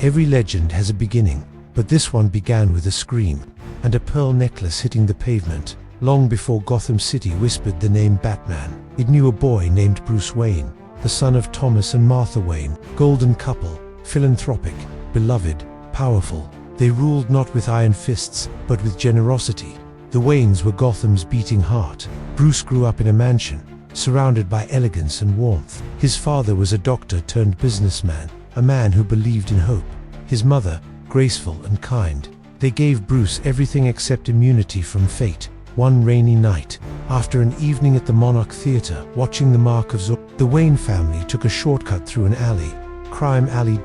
Every legend has a beginning, but this one began with a scream and a pearl necklace hitting the pavement. Long before Gotham City whispered the name Batman, it knew a boy named Bruce Wayne, the son of Thomas and Martha Wayne, golden couple, philanthropic, beloved, powerful. They ruled not with iron fists, but with generosity. The Waynes were Gotham's beating heart. Bruce grew up in a mansion, surrounded by elegance and warmth. His father was a doctor turned businessman, a man who believed in hope. His mother, graceful and kind. They gave Bruce everything except immunity from fate. One rainy night, after an evening at the Monarch Theatre, watching the Mark of Zorro, the Wayne family took a shortcut through an alley, Crime Alley.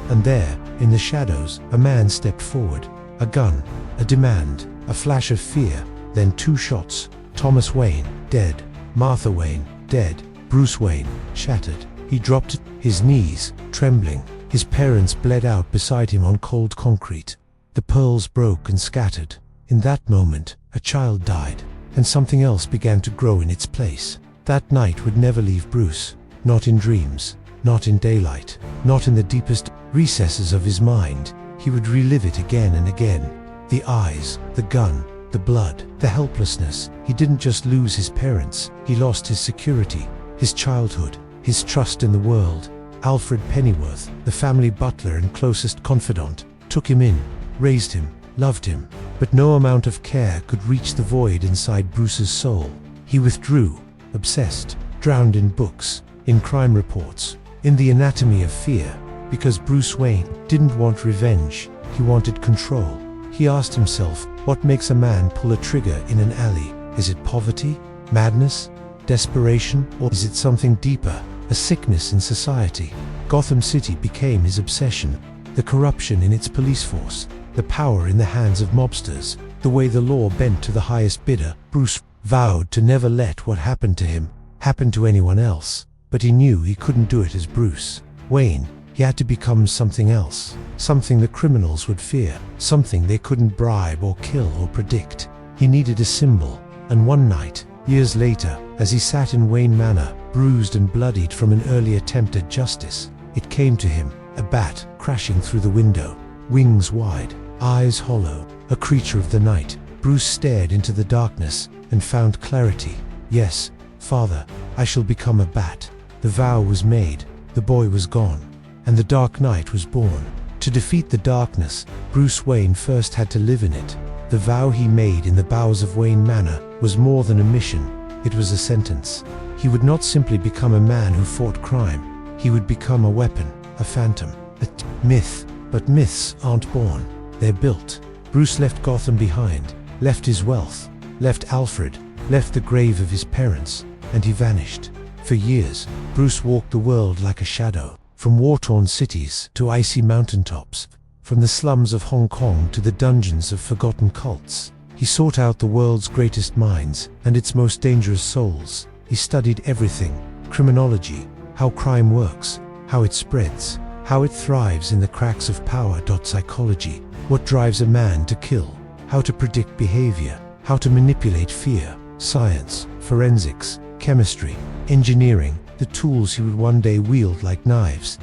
And there, in the shadows, a man stepped forward. A gun, a demand, a flash of fear, then 2 shots. Thomas Wayne, dead. Martha Wayne, dead. Bruce Wayne, shattered. He dropped to his knees, trembling. His parents bled out beside him on cold concrete. The pearls broke and scattered. In that moment, a child died, and something else began to grow in its place. That night would never leave Bruce, not in dreams, not in daylight, not in the deepest recesses of his mind. He would relive it again and again. The eyes, the gun, the blood, the helplessness. He didn't just lose his parents, he lost his security, his childhood, his trust in the world. Alfred Pennyworth, the family butler and closest confidant, took him in, raised him, loved him, but no amount of care could reach the void inside Bruce's soul. He withdrew, obsessed, drowned in books, in crime reports, in the anatomy of fear, because Bruce Wayne didn't want revenge, he wanted control. He asked himself, what makes a man pull a trigger in an alley? Is it poverty, madness, desperation, or is it something deeper, a sickness in society? Gotham City became his obsession, the corruption in its police force, the power in the hands of mobsters, the way the law bent to the highest bidder. Bruce vowed to never let what happened to him happen to anyone else, but he knew he couldn't do it as Bruce Wayne. He had to become something else, something the criminals would fear, something they couldn't bribe or kill or predict. He needed a symbol, and one night, years later, as he sat in Wayne Manor, bruised and bloodied from an early attempt at justice, it came to him, a bat crashing through the window, wings wide, eyes hollow, a creature of the night. Bruce stared into the darkness and found clarity. Yes, Father, I shall become a bat. The vow was made, the boy was gone, and the Dark Knight was born. To defeat the darkness, Bruce Wayne first had to live in it. The vow he made in the bowels of Wayne Manor was more than a mission, it was a sentence. He would not simply become a man who fought crime, he would become a weapon, a phantom, a myth. But myths aren't born, they're built. Bruce left Gotham behind, left his wealth, left Alfred, left the grave of his parents, and he vanished. For years, Bruce walked the world like a shadow, from war-torn cities to icy mountaintops, from the slums of Hong Kong to the dungeons of forgotten cults. He sought out the world's greatest minds and its most dangerous souls. He studied everything: criminology, how crime works, how it spreads, how it thrives in the cracks of power. Psychology, what drives a man to kill, how to predict behavior, how to manipulate fear. Science, forensics, chemistry, engineering, the tools he would one day wield like knives.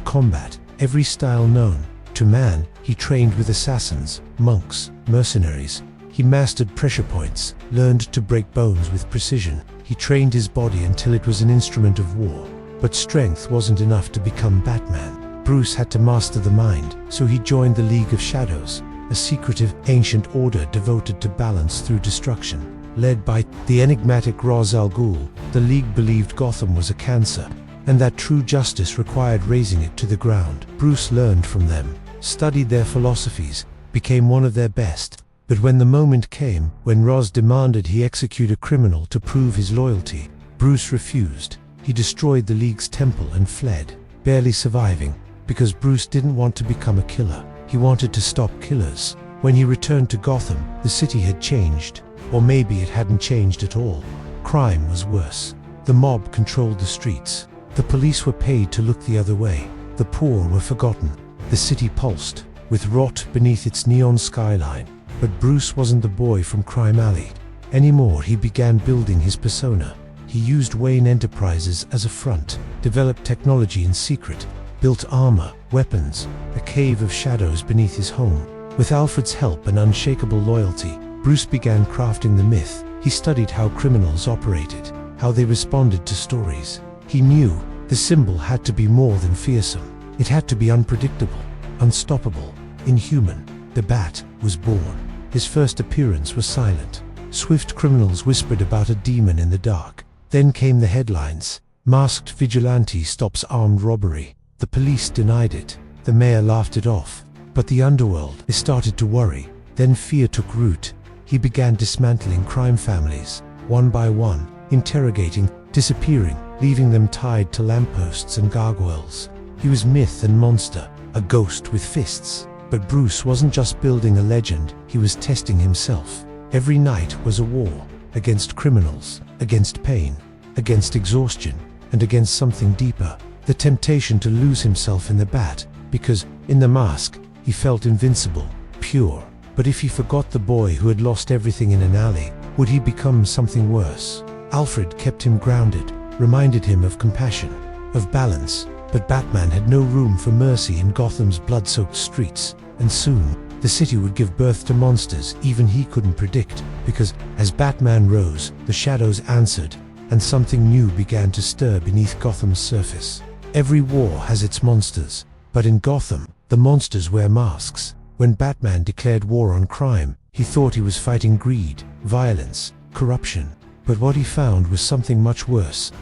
Combat, every style known to man. He trained with assassins, monks, mercenaries. He mastered pressure points, learned to break bones with precision. He trained his body until it was an instrument of war. But strength wasn't enough to become Batman. Bruce had to master the mind, so he joined the League of Shadows, a secretive, ancient order devoted to balance through destruction. Led by the enigmatic Ra's al Ghul, the League believed Gotham was a cancer, and that true justice required razing it to the ground. Bruce learned from them, studied their philosophies, became one of their best. But when the moment came, when Ra's demanded he execute a criminal to prove his loyalty, Bruce refused. He destroyed the League's temple and fled, barely surviving, because Bruce didn't want to become a killer. He wanted to stop killers. When he returned to Gotham, the city had changed. Or maybe it hadn't changed at all. Crime was worse. The mob controlled the streets. The police were paid to look the other way. The poor were forgotten. The city pulsed, with rot beneath its neon skyline. But Bruce wasn't the boy from Crime Alley anymore. He began building his persona. He used Wayne Enterprises as a front, developed technology in secret, built armor, weapons, a cave of shadows beneath his home. With Alfred's help and unshakable loyalty, Bruce began crafting the myth. He studied how criminals operated, how they responded to stories. He knew the symbol had to be more than fearsome. It had to be unpredictable, unstoppable, inhuman. The Bat was born. His first appearance was silent. Swift criminals whispered about a demon in the dark. Then came the headlines. Masked vigilante stops armed robbery. The police denied it. The mayor laughed it off. But the underworld started to worry. Then fear took root. He began dismantling crime families, one by one, interrogating, disappearing, leaving them tied to lampposts and gargoyles. He was myth and monster, a ghost with fists. But Bruce wasn't just building a legend, he was testing himself. Every night was a war, against criminals, against pain, against exhaustion, and against something deeper, the temptation to lose himself in the Bat, because, in the mask, he felt invincible, pure. But if he forgot the boy who had lost everything in an alley, would he become something worse? Alfred kept him grounded, reminded him of compassion, of balance, but Batman had no room for mercy in Gotham's blood-soaked streets, and soon, the city would give birth to monsters even he couldn't predict, because, as Batman rose, the shadows answered, and something new began to stir beneath Gotham's surface. Every war has its monsters, but in Gotham, the monsters wear masks. When Batman declared war on crime, he thought he was fighting greed, violence, corruption. But what he found was something much worse,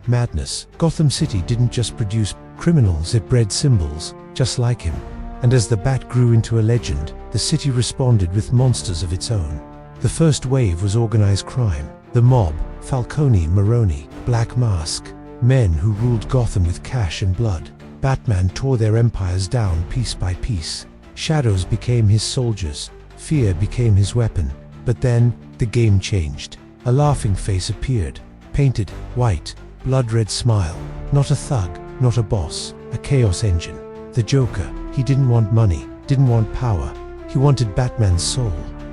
madness. Gotham City didn't just produce criminals, it bred symbols, just like him. And as the Bat grew into a legend, the city responded with monsters of its own. The first wave was organized crime. The mob, Falcone, Maroni, Black Mask, men who ruled Gotham with cash and blood. Batman tore their empires down piece by piece. Shadows became his soldiers, fear became his weapon. But then, the game changed. A laughing face appeared, painted white, blood-red smile. Not a thug, not a boss, a chaos engine. The Joker. He didn't want money, didn't want power. He wanted Batman's soul.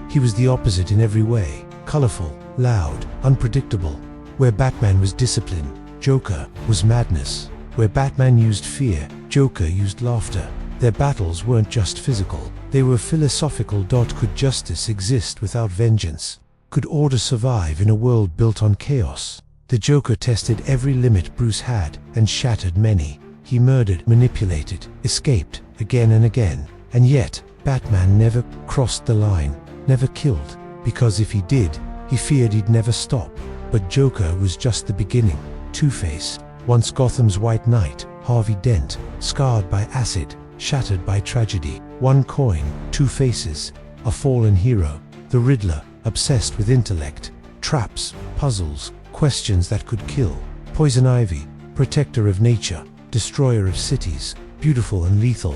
He was the opposite in every way. Colorful, loud, unpredictable. Where Batman was discipline, Joker was madness. Where Batman used fear, Joker used laughter. Their battles weren't just physical, they were philosophical. Could justice exist without vengeance? Could order survive in a world built on chaos? The Joker tested every limit Bruce had, and shattered many. He murdered, manipulated, escaped, again and again. And yet, Batman never crossed the line, never killed. Because if he did, he feared he'd never stop. But Joker was just the beginning. Two-Face, once Gotham's White Knight, Harvey Dent, scarred by acid, shattered by tragedy. One coin, two faces, a fallen hero. The Riddler, obsessed with intellect, traps, puzzles, questions that could kill. Poison Ivy, protector of nature, destroyer of cities, beautiful and lethal.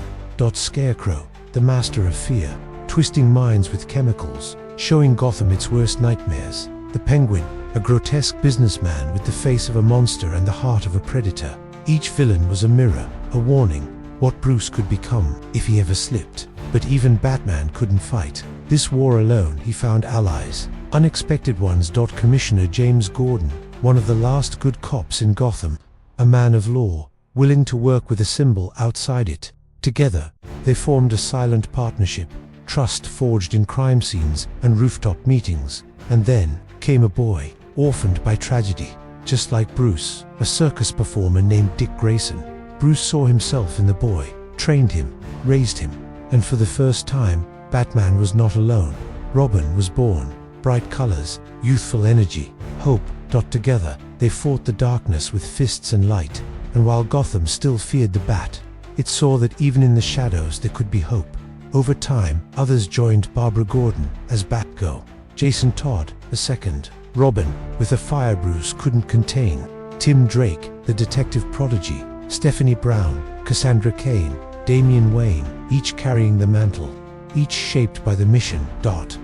Scarecrow, the master of fear, twisting minds with chemicals, showing Gotham its worst nightmares. The Penguin, a grotesque businessman with the face of a monster and the heart of a predator. Each villain was a mirror, a warning, what Bruce could become if he ever slipped. But even Batman couldn't fight. This war alone, he found allies, unexpected ones. Commissioner James Gordon, one of the last good cops in Gotham, a man of law, willing to work with a symbol outside it. Together, they formed a silent partnership, trust forged in crime scenes and rooftop meetings. And then came a boy, orphaned by tragedy, just like Bruce, a circus performer named Dick Grayson. Bruce saw himself in the boy, trained him, raised him, and for the first time, Batman was not alone. Robin was born, bright colors, youthful energy, hope. Together, they fought the darkness with fists and light, and while Gotham still feared the Bat, it saw that even in the shadows there could be hope. Over time, others joined Barbara Gordon as Batgirl, Jason Todd, a second, Robin, with a fire Bruce couldn't contain, Tim Drake, the detective prodigy, Stephanie Brown, Cassandra Cain, Damian Wayne, each carrying the mantle, each shaped by the mission.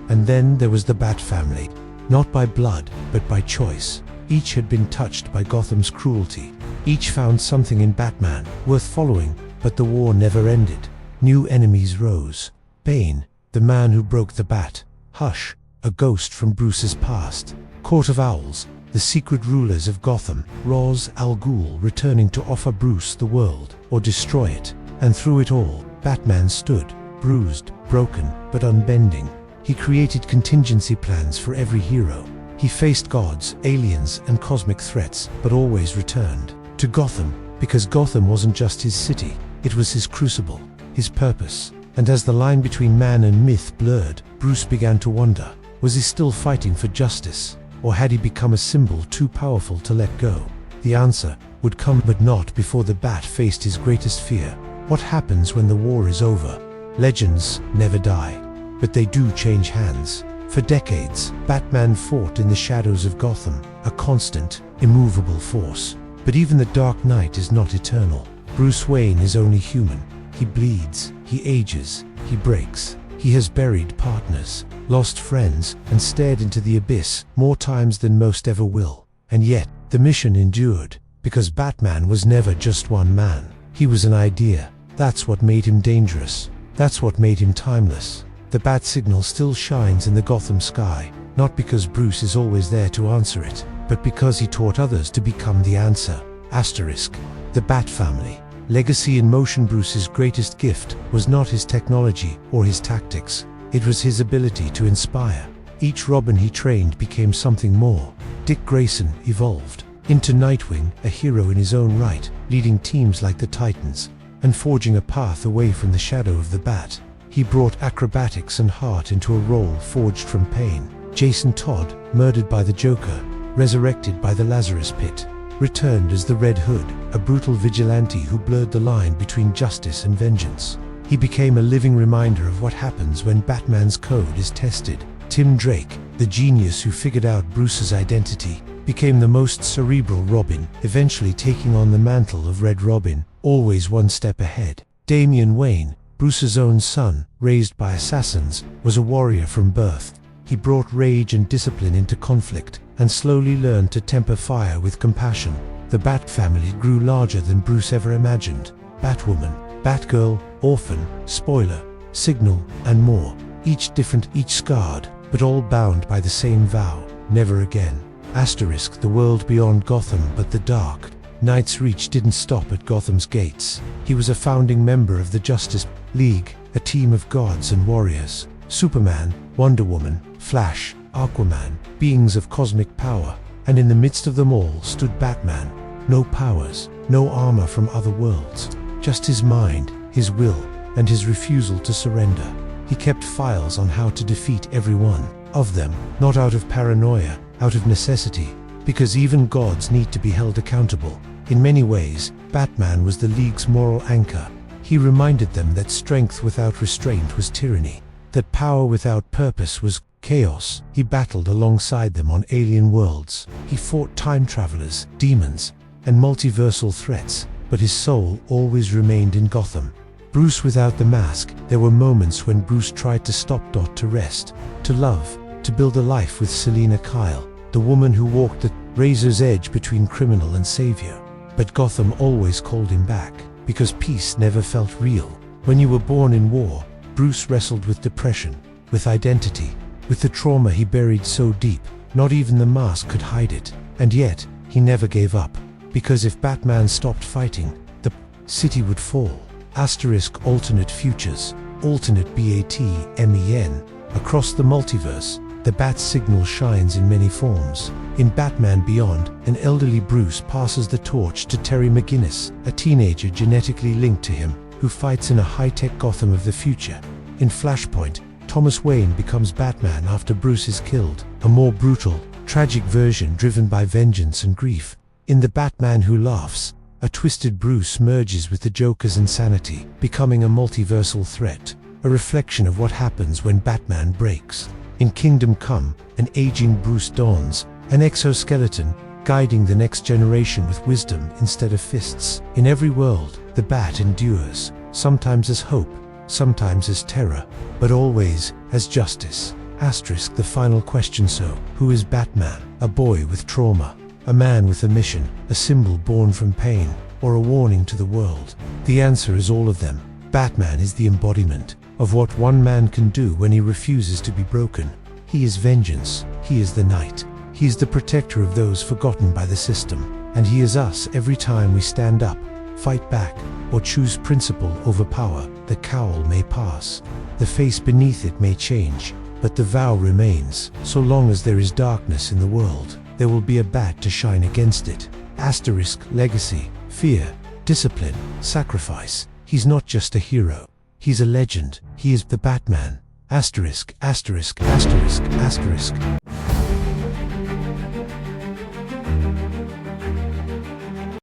And then there was the Bat family, not by blood, but by choice. Each had been touched by Gotham's cruelty. Each found something in Batman worth following, but the war never ended. New enemies rose. Bane, the man who broke the Bat. Hush, a ghost from Bruce's past. Court of Owls, the secret rulers of Gotham. Ra's al Ghul returning to offer Bruce the world. or destroy it. And through it all, Batman stood, bruised, broken, but unbending. He created contingency plans for every hero. He faced gods, aliens, and cosmic threats, but always returned to Gotham, because Gotham wasn't just his city, it was his crucible, his purpose. And as the line between man and myth blurred, Bruce began to wonder, was he still fighting for justice, or had he become a symbol too powerful to let go? The answer would come, but not before the Bat faced his greatest fear. What happens when the war is over? Legends never die, but they do change hands. For decades, Batman fought in the shadows of Gotham, a constant, immovable force. But even the Dark Knight is not eternal. Bruce Wayne is only human. He bleeds, he ages, he breaks. He has buried partners, lost friends, and stared into the abyss more times than most ever will. And yet, the mission endured, because Batman was never just one man. He was an idea. That's what made him dangerous. That's what made him timeless. The bat signal still shines in the Gotham sky, not because Bruce is always there to answer it, but because he taught others to become the answer. Asterisk. The Bat family. Legacy in motion. Bruce's greatest gift was not his technology or his tactics. It was his ability to inspire. Each Robin he trained became something more. Dick Grayson evolved into Nightwing, a hero in his own right, leading teams like the Titans, and forging a path away from the shadow of the Bat. He brought acrobatics and heart into a role forged from pain. Jason Todd, murdered by the Joker, resurrected by the Lazarus Pit, returned as the Red Hood, a brutal vigilante who blurred the line between justice and vengeance. He became a living reminder of what happens when Batman's code is tested. Tim Drake, the genius who figured out Bruce's identity, became the most cerebral Robin, eventually taking on the mantle of Red Robin, always one step ahead. Damian Wayne, Bruce's own son, raised by assassins, was a warrior from birth. He brought rage and discipline into conflict, and slowly learned to temper fire with compassion. The Bat family grew larger than Bruce ever imagined. Batwoman, Batgirl, Orphan, Spoiler, Signal, and more. Each different, each scarred, but all bound by the same vow: never again. Asterisk. The world beyond Gotham. But the Dark Knight's reach didn't stop at Gotham's gates. He was a founding member of the Justice League, a team of gods and warriors. Superman, Wonder Woman, Flash, Aquaman, beings of cosmic power. And in the midst of them all stood Batman. No powers, no armor from other worlds. Just his mind, his will, and his refusal to surrender. He kept files on how to defeat every one of them, not out of paranoia, out of necessity, because even gods need to be held accountable. In many ways, Batman was the League's moral anchor. He reminded them that strength without restraint was tyranny, that power without purpose was chaos. He battled alongside them on alien worlds. He fought time travelers, demons, and multiversal threats, but his soul always remained in Gotham. Bruce without the mask. There were moments when Bruce tried to stop, to rest, to love, to build a life with Selina Kyle, the woman who walked the razor's edge between criminal and savior. But Gotham always called him back, because peace never felt real. When you were born in war, Bruce wrestled with depression, with identity, with the trauma he buried so deep, not even the mask could hide it. And yet, he never gave up, because if Batman stopped fighting, the city would fall. Asterisk. Alternate futures. Alternate BATMEN. Across the multiverse, the Bat signal shines in many forms. In Batman Beyond, an elderly Bruce passes the torch to Terry McGinnis, a teenager genetically linked to him, who fights in a high-tech Gotham of the future. In Flashpoint, Thomas Wayne becomes Batman after Bruce is killed, a more brutal, tragic version driven by vengeance and grief. In The Batman Who Laughs, a twisted Bruce merges with the Joker's insanity, becoming a multiversal threat, a reflection of what happens when Batman breaks. In Kingdom Come, an aging Bruce dawns, an exoskeleton, guiding the next generation with wisdom instead of fists. In every world, the Bat endures, sometimes as hope, sometimes as terror, but always as justice. Asterisk. The final question. So, who is Batman? A boy with trauma, a man with a mission, a symbol born from pain, or a warning to the world? The answer is all of them. Batman is the embodiment of what one man can do when he refuses to be broken. He is vengeance. He is the knight. He is the protector of those forgotten by the system. And he is us every time we stand up, fight back, or choose principle over power. The cowl may pass. The face beneath it may change, but the vow remains. So long as there is darkness in the world, there will be a bat to shine against it. Asterisk, legacy, fear, discipline, sacrifice. He's not just a hero. He's a legend. He is the Batman. Asterisk, asterisk, asterisk, asterisk.